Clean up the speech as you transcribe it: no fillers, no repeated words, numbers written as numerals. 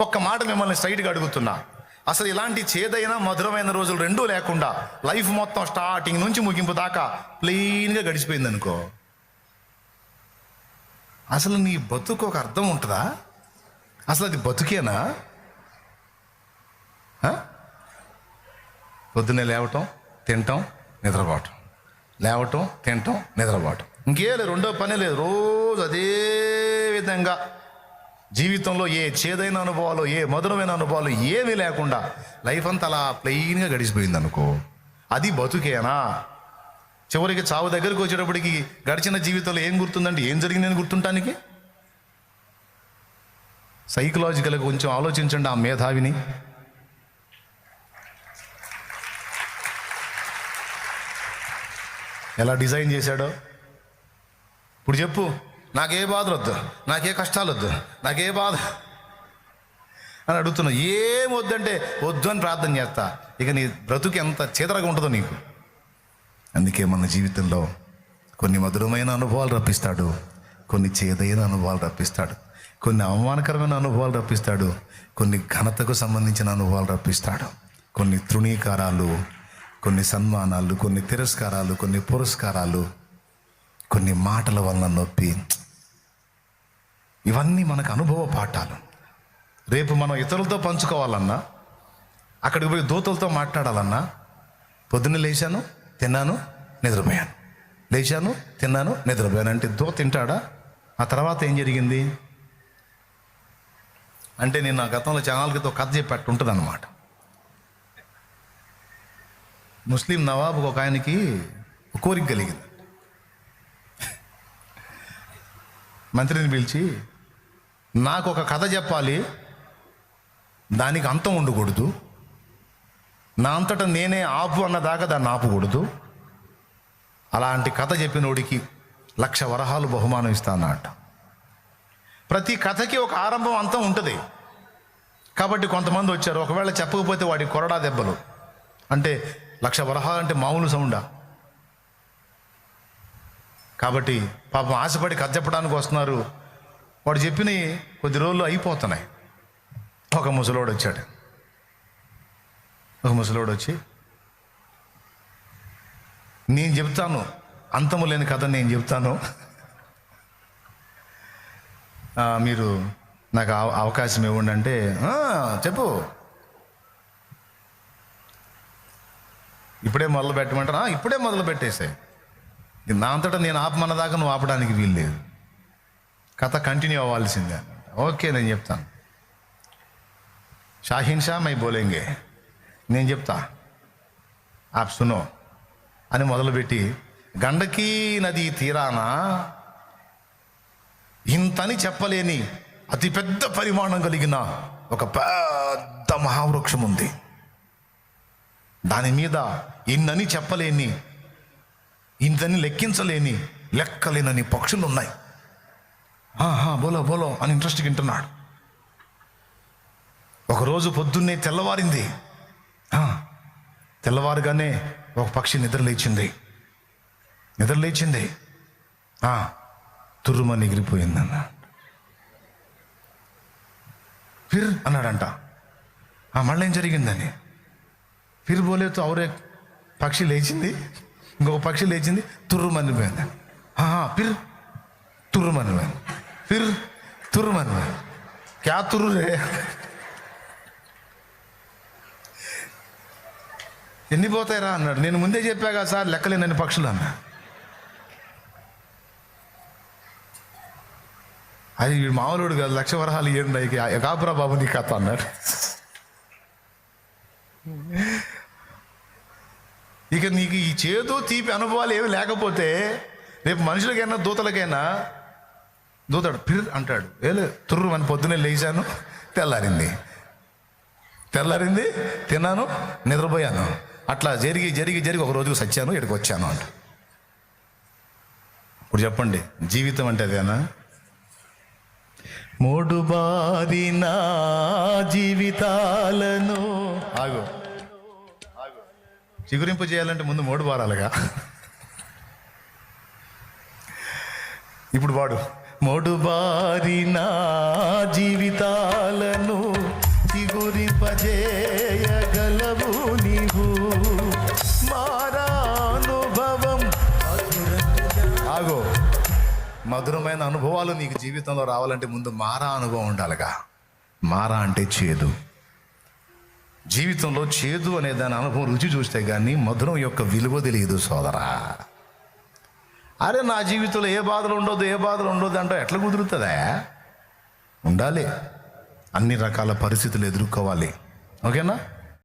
ఒక్క మాట మిమ్మల్ని స్ట్రైట్గా అడుగుతున్నా, అసలు ఇలాంటి చేదైన మధురమైన రోజులు రెండూ లేకుండా లైఫ్ మొత్తం స్టార్టింగ్ నుంచి ముగింపు దాకా ప్లెయిన్గా గడిచిపోయింది అనుకో, అసలు నీ బతుకు ఒక అర్థం ఉంటుందా? అసలు అది బతుకేనా? పొద్దున్నే లేవటం, తినటం, నిద్రపోవటం, లేవటం, తినటం, నిద్రపోవటం, ఇంకే లేదు, రెండో పనే లేదు. రోజు అదే విధంగా జీవితంలో ఏ చేదైన అనుభవాలు, ఏ మధురమైన అనుభవాలు ఏమీ లేకుండా లైఫ్ అంతా అలా ప్లెయిన్గా గడిచిపోయింది అనుకో, అది బతుకేనా? చివరికి చావు దగ్గరికి వచ్చేటప్పటికి గడిచిన జీవితంలో ఏం గుర్తుందండి? ఏం జరిగిందని గుర్తుంటానికి? సైకలాజికల్గా కొంచెం ఆలోచించండి ఆ మేధావిని. ఎలా డిజైన్ చేశాడో ఇప్పుడు చెప్పు. నాకే బాధలు వద్దు, నాకే కష్టాలు వద్దు, నాకే బాధ అని అడుగుతున్నా. ఏం వద్దంటే వద్దు అని ప్రార్థన చేస్తా. ఇక నీ బ్రతుకు ఎంత చేదరగా ఉంటుందో నీకు. అందుకే మన జీవితంలో కొన్ని మధురమైన అనుభవాలు రప్పిస్తాడు, కొన్ని చేదైన అనుభవాలు రప్పిస్తాడు, కొన్ని అవమానకరమైన అనుభవాలు రప్పిస్తాడు, కొన్ని ఘనతకు సంబంధించిన అనుభవాలు రప్పిస్తాడు, కొన్ని తృణీకారాలు, కొన్ని సన్మానాలు, కొన్ని తిరస్కారాలు, కొన్ని పురస్కారాలు, కొన్ని మాటల వలన నొప్పి. ఇవన్నీ మనకు అనుభవ పాఠాలు. రేపు మనం ఇతరులతో పంచుకోవాలన్నా, అక్కడికి పోయి దూతలతో మాట్లాడాలన్నా, పొద్దున్నే లేచాను, తిన్నాను, నిద్రపోయాను, లేచాను, తిన్నాను, నిద్రపోయాను అంటే దూత తింటాడా? ఆ తర్వాత ఏం జరిగింది అంటే, నేను నా గతంలో ఛానల్కితో కథ చెప్పేట్టు ఉంటుంది అన్నమాట. ముస్లిం నవాబు ఒక ఆయనకి కోరిక కలిగింది. మంత్రిని పిలిచి, నాకు ఒక కథ చెప్పాలి, దానికి అంతం ఉండకూడదు, నా అంతటా నేనే ఆపు అన్నదాకా దాన్ని ఆపకూడదు, అలాంటి కథ చెప్పినోడికి 1,00,000 వరహాలు బహుమానం ఇస్తానట. ప్రతి కథకి ఒక ఆరంభం అంతం ఉంటుంది. కాబట్టి కొంతమంది వచ్చారు, ఒకవేళ చెప్పకపోతే వాడి కొరడా దెబ్బలు. అంటే 1,00,000 వరహాలు అంటే మామూలు సౌండా? కాబట్టి పాపం ఆశపడి కథ చెప్పడానికి వస్తున్నారు. వాడు చెప్పినవి కొద్ది రోజులు అయిపోతున్నాయి. ఒక ముసలోడు వచ్చాడు. ఒక ముసలోడు వచ్చి, నేను చెప్తాను, అంతము లేని కథ నేను చెప్తాను, మీరు నాకు అవకాశం ఇవ్వండి అంటే, చెప్పు, ఇప్పుడే మొదలు పెట్టమంటారా? ఇప్పుడే మొదలు పెట్టేసాయి. నా అంతటా నేను ఆపమన్నదాకా నువ్వు ఆపడానికి వీలు లేదు, కథ కంటిన్యూ అవ్వాల్సిందే. ఓకే, నేను చెప్తాను. షాహీన్ షా మై బోలేంగే, నేను చెప్తా, ఆప్ సునో అని మొదలుపెట్టి, గండకీ నది తీరాన ఇంతని చెప్పలేని అతిపెద్ద పరిమాణం కలిగిన ఒక పెద్ద మహావృక్షం ఉంది. దాని మీద ఇన్నని చెప్పలేని, ఇంతని లెక్కించలేని, లెక్కలేనని పక్షులు ఉన్నాయి. బోలో బోలో అని ఇంట్రెస్ట్గా వింటున్నాడు. ఒకరోజు పొద్దున్నే తెల్లవారింది. తెల్లవారుగానే ఒక పక్షి నిద్రలేచింది. తుర్రుమని ఎగిరిపోయిందన్న. ఫిర్ అన్నాడంట. మళ్ళీ ఏం జరిగిందని, ఫిర్ బోలేతో అవరే పక్షి లేచింది, ఇంకొక పక్షి లేచింది, తుర్రుమనిపోయింది. ఫిర్ తుర్రుమనిపోయింది, ఫిర్ తుర్రుమనిపోయింది. క్యా తుర్రు రే? ఎన్ని పోతాయిరా అన్నాడు. నేను ముందే చెప్పాగా సార్, లెక్కలేనన్ని పక్షులు అన్నా. అది వీడు మామూలుడు కాదు, 1,00,000 వరహాలు ఏంటి కాపురా బాబు నీ కథ అన్నాడు. ఇక నీకు ఈ చేదు తీపి అనుభవాలు ఏమి లేకపోతే రేపు మనుషులకైనా దూతలకైనా, దూతాడు పిర్ అంటాడు, తుర్రు అని పొద్దున్నే లేచాను, తెల్లారింది, తిన్నాను, నిద్రపోయాను, అట్లా జరిగి జరిగి జరిగి ఒక రోజుకు సచ్చాను, ఇక్కడికి వచ్చాను అంట. ఇప్పుడు చెప్పండి, జీవితం అంటే అదేనా? మూడు బారిన జీవితాలను చిగురింపు చేయాలంటే ముందు 3 బారాలుగా. ఇప్పుడు వాడు 3 బారిన జీవితాలను వర్ణింపజేయగలవు నీవు. మారానుభవం ఆగో, మధురమైన అనుభవాలు నీకు జీవితంలో రావాలంటే ముందు మారా అనుభవం ఉండాలిగా. మారా అంటే చేదు. జీవితంలో చేదు అనే దాని అనుభవం రుచి చూస్తే కానీ మధురం యొక్క విలువ తెలియదు సోదరా. అరే నా జీవితంలో ఏ బాధలు ఉండదు అంటే ఎట్లా కుదురుతుందా? ఉండాలి, అన్ని రకాల పరిస్థితులు ఎదుర్కోవాలి. ఓకేనా?